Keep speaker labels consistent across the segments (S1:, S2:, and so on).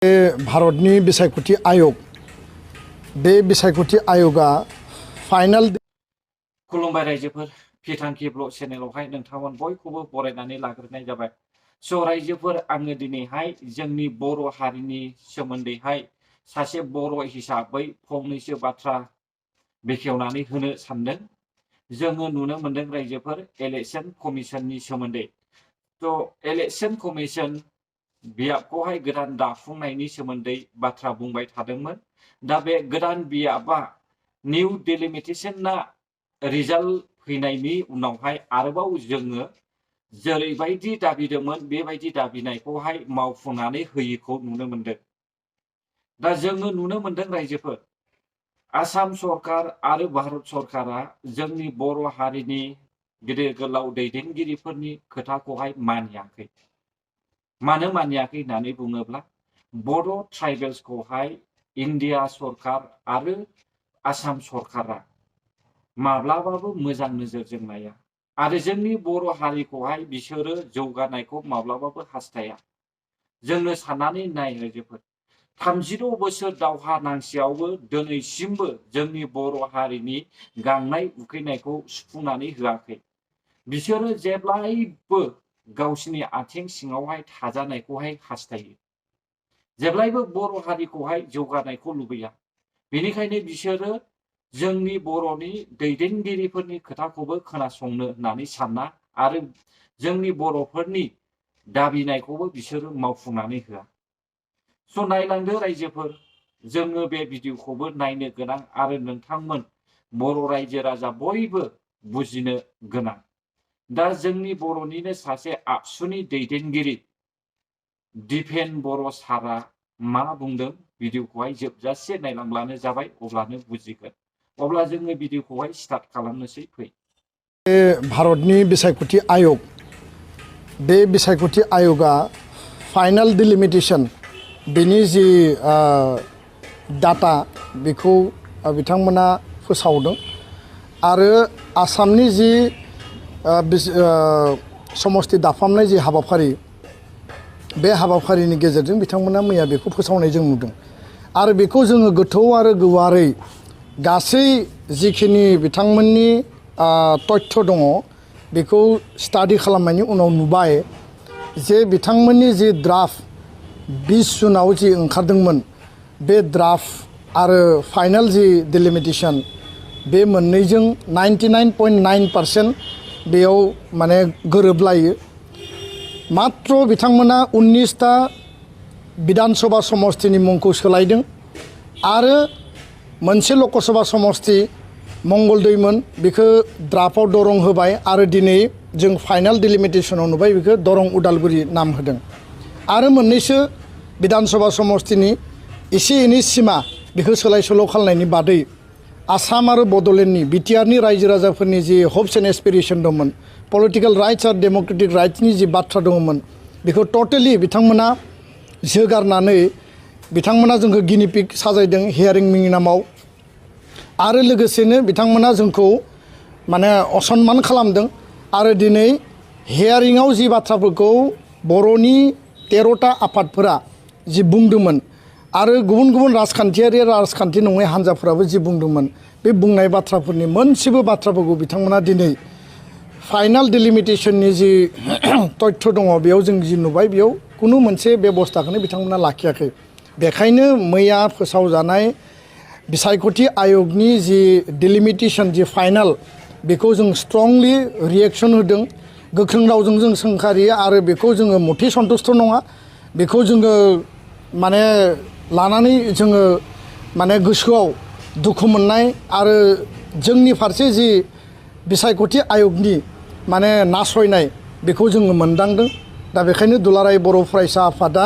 S1: भारतनि बिसायख'थि आयोग बे बिसायख'थि आयोगा फाइनाल
S2: खुलुमबाय रायजोफोर फिथांखि ब्लग चेनेलावहाय नोंथांमोन बयखौबो बरायनानै लाग्रोनाय जाबाय। स' रायजोफोर आङो दिनैहाय जोंनि बर' हारिनि सोमोन्दैहाय सासे बर' हिसाबै फंनैसो बाथ्रा बेखेवनानै होनो सानदों। जोङो नुनो मोनदों रायजोफोर इलेक्शन कमिशननि सोमोन्दै। थ' इलेक्शन कमिशन बियाबखौहाय गोदान दाफुंनायनि सोमोन्दै बाथ्रा बुंबाय थादोंमोन। दा बे गोदान बियाबा निउ डिलिमिटेशनआ रिजाल्ट फैनायनि उनावहाय आरोबाव जोङो जेरैबायदि दाबिदोंमोन बेबायदि दाबिनायखौहाय मावफुंनानै होयिखौ नुनो मोनदों। दा जोङो नुनो मोनदों रायजोफोर आसाम सरकार आरो भारत सरकारा जोंनि बर' हारिनि गिदिर गोलाव दैदेनगिरिफोरनि खोथाखौहाय मानियाखै। मानो मानियाखै होननानै बुङोब्ला बड' ट्राइबेल्सखौहाय इन्डिया सरकार आरो आसाम सरकारा माब्लाबाबो मोजां नोजोरजों नाया आरो जोंनि बर' हारिखौहाय बिसोरो जौगानायखौ माब्लाबाबो हास्थाया। जोंनो साननानै नाय रायजोफोर 36 बोसोर दावहा नांसेयावबो दिनैसिमबो जोंनि बर' हारिनि गांनाय उखैनायखौ सुफुंनानै होआखै। बिसोरो जेब्लायबो गावसिनि आथिं सिङावहाय थाजानायखौहाय हास्थायो। जेब्लायबो बर' हारिखौहाय जौगानायखौ लुबैया। बेनिखायनो बिसोरो जोंनि बर'नि दैदेनगिरिफोरनि खोथाखौबो खोनासंनो होननानै साना आरो जोंनि बर'फोरनि दाबिनायखौबो बिसोरो मावफुंनानै होआ। स' नायलांदो रायजोफोर जोङो बे भिडिअखौबो नायनो गोनां आरो नोंथांमोन बर' रायजो राजा बयबो बुजिनो गोनां। दा जोंनि बर'निनो सासे आबसुनि दैदेनगिरि दिपेन बर' सारा मा बुंदों भिडिअखौहाय जोबजासे नायलांब्लानो जाबाय, अब्लानो बुजिगोन। अब्ला जोङो भिडिअखौहाय स्टार्ट खालामनोसै फै।
S1: भारतनि बिसायख'थि आयोग बे बिसायख'थि आयोगा फाइनाल डिलिमिटेशन बेनि जि डाटा बेखौ बिथांमोना फोसावदों आरो आसामनि जि समस्ति दाफामनाय जि हाबाफारि बे हाबाफारिनि गेजेरजों बिथांमोना मैया बेखौ फोसावनाय जों नुदों आरो बेखौ जोङो गोथौ आरो गुवारै गासै जिखिनि बिथांमोननि तथ्य दङ बेखौ स्टाडि खालामनायनि उनाव नुबाय जे बिथांमोननि जि ड्राफ्ट 20 जुनाव जि ओंखारदोंमोन बे ड्राफ्ट आरो फाइनाल जि डिलिमिटेशन बे मोननैजों 99.9% बेयाव माने गोरोबलायो। मात्र बिथांमोना 19टा विधानसभा समस्तिनि मुंखौ सोलायदों आरो मोनसे लकसभा समस्ति मंगलदैमोन बेखौ ड्राफ्टआव दरं होबाय आरो दिनै जों फाइनाल डिलिमिटेशनाव नुबाय बेखौ दरं उदालगुरि नाम होदों आरो मोननैसो विधानसभा समस्तिनि एसे एनै सिमा बेखौ सोलाय सोल' खालामनायनि बादै आसाम आरो बड'लेण्डनि बिटिआरनि रायजो राजाफोरनि जि हप्स एन्ड एसपिरेशन दंमोन, पलिटिकेल राइट्स आरो डेम'क्रेटिक राइट्सनि जि बाथ्रा दङमोन बेखौ टटेलि बिथांमोना जोगारनानै बिथांमोना जोंखौ गिनिपिग साजायदों हियारिंनि नामाव आरो लोगोसेनो बिथांमोना जोंखौ माने असनमान खालामदों आरो दिनै हियारिंआव जि बाथ्राफोरखौ बर'नि 13टा आफादफोरा जि बुंदोंमोन आरो गुबुन गुबुन राजखान्थि नङै हान्जाफोराबो जि बुंदोंमोन बे बुंनाय बाथ्राफोरनि मोनसेबो बाथ्राफोरखौ बिथांमोना दिनै फाइनाल डिलिमिटेशननि जि तथ्य दङ बेयाव जों जि नुबाय बेयाव खुनु मोनसे बेबस्थाखौनो बिथांमोना लाखियाखै। बेखायनो मैया फोसावजानाय बिसायख'थि आयगनि जि डिलिमिटेशन जि फाइनाल बेखौ जों स्ट्रंलि रिएक्शन होदों, गोख्रों रावजों जों सोंखारियो आरो बेखौ जोङो मथे सन्तुष्ट नङा। बेखौ जोङो माने लानानै जोङो माने गोसोआव दुखु मोननाय आरो जोंनि फारसे जि बिसायख'थि आयगनि माने नासयनाय बेखौ जोङो मोनदांदों। दा बेखायनो दुलाराय बर' फरायसा आफादा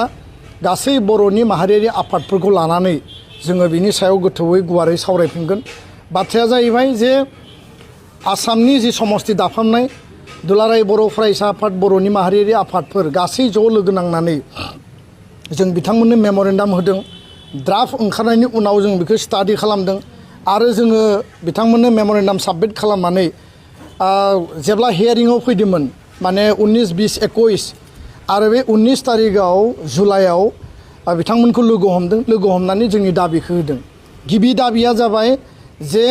S1: गासै बर'नि माहारियारि आफादफोरखौ लानानै जोङो बिनि सायाव गोथौयै गुवारै सावरायफिनगोन। बाथ्राया जाहैबाय जे आसामनि जि समस्ति दाफामनाय दुलाराय बर' फरायसा आफाद, बर'नि माहारियारि आफादफोर गासै ज' लोगो नांनानै जों बिथांमोननो मेम'रेन्डाम होदों। ड्राफ्ट ओंखारनायनि उनाव जों बेखौ स्टाडि खालामदों आरो जोङो बिथांमोननो मेम'रेन्डाम साबमिट खालामनानै जेब्ला हियारिंआव फैदोंमोन माने 19, 20, 21 आरो बे 19 तारिखआव जुलाइआव बिथांमोनखौ लोगो हमनानै जोंनि दाबिखौ होदों। गिबि दाबिया जाबाय जे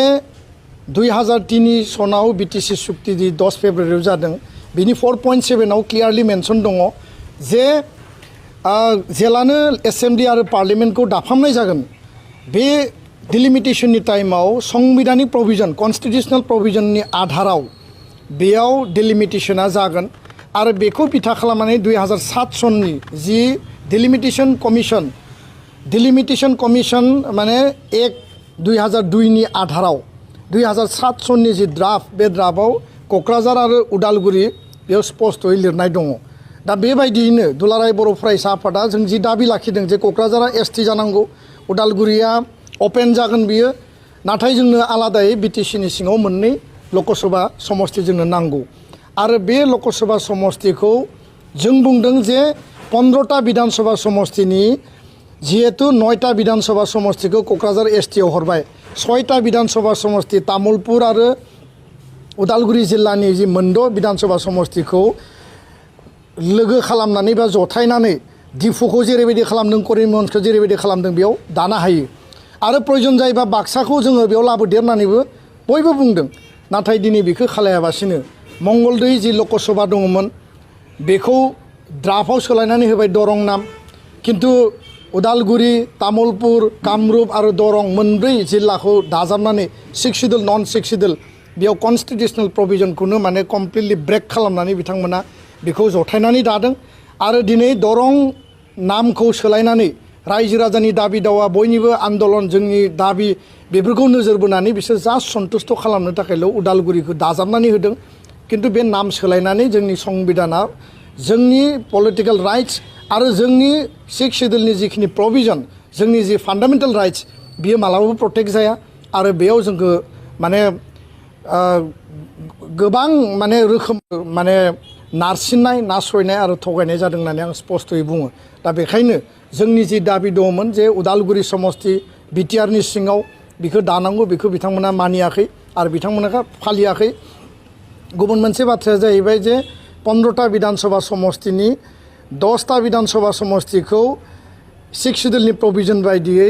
S1: 2003 सनाव बिटिसि सुक्ति जि 10 फेब्रुवारियाव जादों बिनि 4.7 क्लियारलि मेनसन दङ जे जेलानो एसेम्बलि आरो पार्लियामेन्टखौ दाफामनाय जागोन बे डिलिमिटेशननि टाइमाव संबिधानिक प्रभिजन कन्स्टिटिउसनेल प्रभिजननि आधाराव बेयाव डिलिमिटेशना जागोन आरो बेखौ बिथा खालामनानै 2007 सननि जि डिलिमिटेशन कमिशन माने 1/2002 नि आधाराव 2007 सननि जि ड्राफ्ट बे ड्राफ्टआव क'क्राझार आरो उदालगुरि बेयाव स्पष्टयै लिरनाय दङ। दा बेबायदियैनो दुलाराय बर' फरायसा आफादा जों जि दाबि लाखिदों जे क'क्राझारा एसटि जानांगौ उदालगुरिया अपेन जागोन बियो नाथाय जोंनो आलादायै बिटिसिनि सिङाव मोननै लकसभा समष्टि जोंनो नांगौ आरो बे लकसभा समष्टिखौ जों बुंदों जे 15टा विधानसभा समष्टिनि जिहेतु 9टा विधानसभा समष्टिखौ क'क्राझार एसटिआव हरबाय 6टा विधानसभा समष्टि तामुलपुर आरो उदालगुरि जिल्लानि जि मोनद' विधानसभा समष्टिखौ लोगो खालामनानै बा जथायनानै दिफुखौ जेरैबायदि खालामदों करिमगन्जखौ जेरैबायदि खालामदों बेयाव दानो हायो आरो प्रयोजन जायोबा बाक्साखौ जोङो बेयाव लाबोदेरनानैबो बयबो बुंदों नाथाय दिनै बेखौ खालायाबासिनो मंगलदै जि लकसभा दङमोन बेखौ ड्राफ्टआव सोलायनानै होबाय दरं नाम किन्तु उदालगुरि तामुलपुर कामरुप आरो दरं मोनब्रै जिल्लाखौ दाजाबनानै 6 शिड्युल नन 6 शिड्युल बेयाव कन्स्टिटिउसनेल प्रभिजनखौनो माने कमप्लिटलि ब्रेक खालामनानै बिथांमोना बेखौ जथायनानै दादों आरो दिनै दरं नामखौ सोलायनानै रायजो राजानि दाबि दावा बयनिबो आन्दलन जोंनि दाबि बेफोरखौ नोजोर बोनानै बिसोर जास्ट सन्तुष्ट खालामनो थाखायल' उदालगुरिखौ दाजाबनानै होदों किन्तु बे नाम सोलायनानै जोंनि संबिधाना जोंनि पलिटिकेल राइट्स आरो जोंनि 6 शिड्युलनि जिखिनि प्रभिजन जोंनि जि फान्डामेन्टेल राइट्स बियो मालाबाबो प्रटेक्ट जाया आरो बेयाव जोंखौ माने गोबां माने रोखोम माने नारसिननाय नासयनाय आरो थगायनाय जादों होननानै आं स्पष्टयै बुङो। दा बेखायनो जोंनि जि दाबि दङमोन जे उदालगुरि समष्टि बिटिआरनि सिङाव बेखौ दानांगौ बेखौ बिथांमोना मानियाखै आरो बिथांमोना फालियाखै। गुबुन मोनसे बाथ्राया जाहैबाय जे 15टा विधानसभा समष्टिनि 10टा विधानसभा समष्टिखौ 6 शिड्युलनि प्रभिजन बायदियै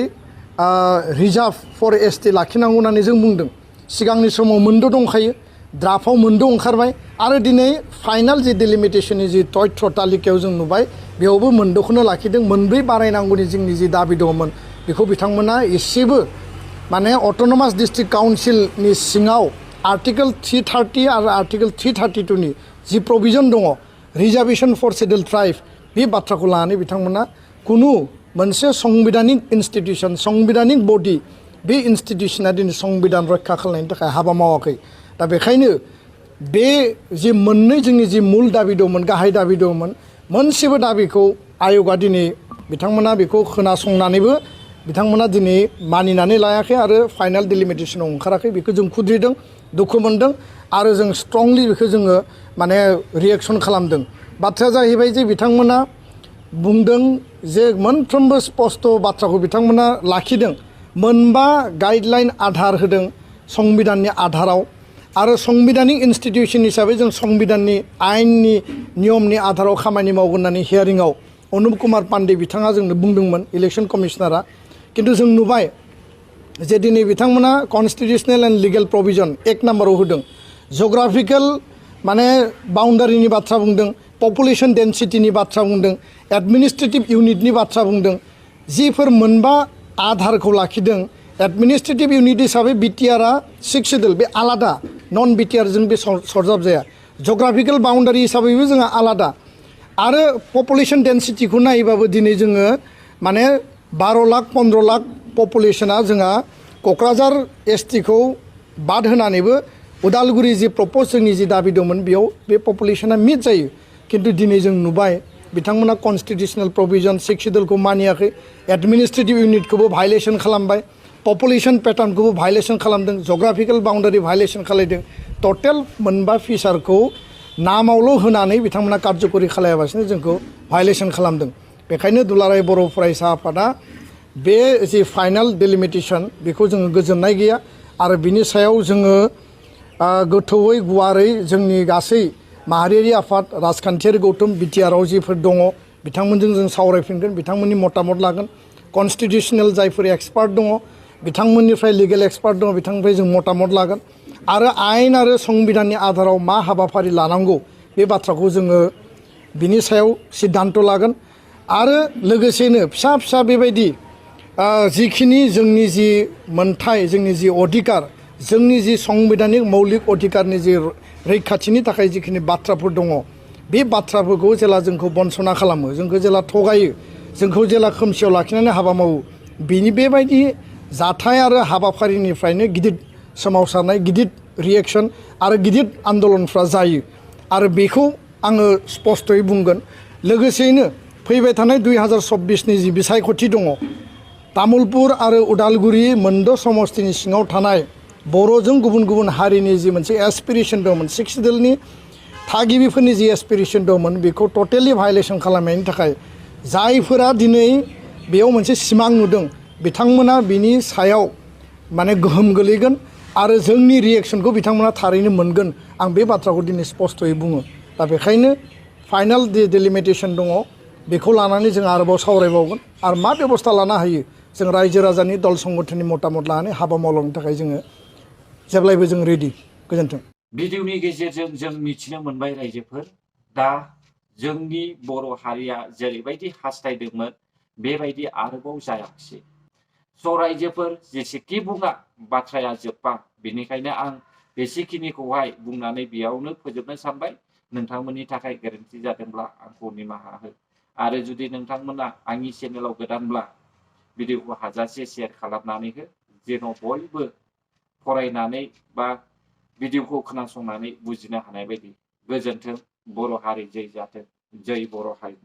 S1: रिजार्भ फर एसटि लाखिनांगौ होननानै जों बुंदों। सिगांनि समाव मोनद' दंखायो ड्राफ्टआव मोनद' ओंखारबाय आरो दिनै फाइनाल जि डिलिमिटेशननि जि तथ्य तालिकायाव जों नुबाय बेयावबो मोनद'खौनो लाखिदों मोनब्रै बारायनांगौनि जोंनि जि दाबि दङमोन बेखौ बिथांमोना एसेबो माने अट'नमास डिस्ट्रिक्ट काउन्सिलनि सिङाव आर्टिकल 330 आरो आर्टिकल 332 नि जि प्रभिजन दङ रिजार्भेशन फर शिड्युल ट्राइब बे बाथ्राखौ लानानै बिथांमोना कुनु मोनसे संबिधानिक इन्स्टिटिउसन संबिधानिक बडि बे इन्स्टिटिउसना दिनै संबिधान रक्षा खालामनायनि थाखाय हाबा मावाखै। दा बेखायनो बे जि मोननै जोंनि जि मुल दाबि दंमोन गाहाय दाबि दंमोन मोनसेबो दाबिखौ आय'गा दिनै बिथांमोना बेखौ खोनासंनानैबो बिथांमोना दिनै मानिनानै लायाखै आरो फाइनाल डिलिमिटेशनाव ओंखाराखै बेखौ जों खुद्रिदों दुखु मोनदों आरो जों स्ट्रंलि बेखौ जोङो माने रिएक्सन खालामदों। बाथ्राया जाहैबाय जे बिथांमोना बुंदों जे मोनफ्रोमबो स्पष्ट बाथ्राखौ बिथांमोना लाखिदों मोनबा गाइडलाइन आधार होदों संबिधाननि आधाराव आरो संबिधानिक इन्स्टिटिउसन हिसाबै जों संबिधाननि आयेननि नियमनि आधाराव खामानि मावगोन होननानै हियारिंआव अनुप कुमार पान्डे बिथाङा जोंनो बुंदोंमोन इलेक्सन कमिशनारा किन्तु जों नुबाय जे दिनै बिथांमोना कन्स्टिटिउसनेल एन्ड लिगेल प्रभिजन 1 नाम्बाराव होदों जग्राफिकेल माने बाउन्डारिनि बाथ्रा बुंदों पपुलेशन डेन्सिटिनि बाथ्रा बुंदों एडमिनिस्ट्रेटिभ इउनिटनि बाथ्रा बुंदों जिफोर मोनबा आधारखौ लाखिदों एडमिनिस्ट्रेटिभ इउनिट हिसाबै बिटिआरआ 6 शिड्युल बे आलादा नन बिटिआरजों बे सरजाब जाया जग्राफिकेल बाउन्डारि हिसाबैबो जोंहा आलादा आरो पपुलेशन डेन्सिटिखौ नायोबाबो दिनै जोङो माने 12 लाख 15 लाख पपुलेशना जोंहा क'क्राझार एसटिखौ बाद होनानैबो उदालगुरि जि प्रप'ज जोंनि जि दाबि दंमोन बेयाव बे पपुलेशना मिट जायो किन्तु दिनै जों नुबाय बिथांमोना कन्स्टिटिउसनेल प्रभिजन 6 शिड्युलखौ मानियाखै एडमिनिस्ट्रेटिभ इउनिटखौबो भायलेसन खालामबाय पपुलेशन पेटार्नखौबो भायलेसन खालामदों जग्राफिकेल बाउन्डारि भायलेसन खालामदों टटेल मोनबा फिचारखौ नामावल' होनानै बिथांमोना कार्यकरि खालायाबासिनो जोंखौ भायलेसन खालामदों। बेखायनो दुलाराय बर' फरायसा आफादा बे जि फाइनाल डिलिमिटेशन बेखौ जोङो गोजोननाय गैया आरो बिनि सायाव जोङो गोथौयै गुवारै जोंनि गासै माहारियारि आफाद राजखान्थियारि गौथुम बिटिआरआव जिफोर दङ बिथांमोनजों जों सावरायफिनगोन बिथांमोननि मतामत लागोन कनस्टिटिउसनेल जायफोर एक्सपार्ट दङ बिथांमोननिफ्राय लिगेल एक्सपार्ट दङ बिथांनिफ्राय जों मतामत लागोन आरो आयेन आरो संबिधाननि आधाराव मा हाबाफारि लानांगौ बे बाथ्राखौ जोङो बिनि सायाव सिद्धान्त लागोन आरो लोगोसेनो फिसा फिसा बेबायदि जिखिनि जोंनि जि मोनथाय जोंनि जि अधिकार जोंनि जि संबिधानिक मौलिक अधिकारनि जि रैखाथिनि थाखाय जिखिनि बाथ्राफोर दङ बे बाथ्राफोरखौ जेला जोंखौ बन्सना खालामो जोंखौ जेला थगायो जोंखौ जेला खोमसियाव लाखिनानै हाबा मावो बिनि बेबायदि जाथाय आरो हाबाफारिनिफ्रायनो गिदिर सोमावसारनाय गिदिर रिएक्शन आरो गिदिर आन्दलनफ्रा जायो आरो बेखौ आङो स्पष्टयै बुंगोन लोगोसेयैनो फैबाय थानाय 2024नि जि बिसायख'थि दङ तामुलपुर आरो उदालगुरि मोनद' समस्तिनि सिङाव थानाय बर'जों गुबुन गुबुन हारिनि जि मोनसे एसपिरेसन दंमोन सिक्सदेलनि थागिबिफोरनि जि एसपिरेसन दंमोन बेखौ टटेलि भायलेसन खालामनायनि थाखाय जायफोरा दिनै बेयाव मोनसे सिमां नुदों बिथांमोना बिनि सायाव माने गोहोम गोलैगोन आरो जोंनि रिएक्सनखौ बिथांमोना थारैनो मोनगोन आं बे बाथ्राखौ दिनै स्पष्टयै बुङो दा बेखायनो फाइनाल जि डिलिमिटेसन दङ बेखौ लानानै जों आरोबाव सावरायबावगोन आरो मा बेबस्था लानो हायो जों रायजो राजानि दल संगठननि मतामत लानानै हाबा मावलांनो थाखाय जोङो जेब्लायबो जों रेडि गोजोन्थों
S2: भिडिअनि गेजेरजों जों मिथिनो मोनबाय रायजोफोर दा जोंनि बर' हारिया जेरैबायदि हास्थायदोंमोन बेबायदि आरोबाव जायाखिसै स' रायजोफोर जेसेखि बुङा बाथ्राया जोबा बेनिखायनो आं बेसेखिनिखौहाय बुंनानै बेयावनो फोजोबनो सानबाय नोंथांमोननि थाखाय गोरोन्थि जादोंब्ला आंखौ निमाहा हो आरो जुदि नोंथांमोना आंनि चेनेलाव गोदानब्ला भिडिअखौ हाजासे शेयार खालामनानै हो जेन' बयबो फरायनानै बा भिडिअखौ खोनासंनानै बुजिनो हानाय बायदि गोजोन्थों बर' हारि जै जाथों जै बर' हारि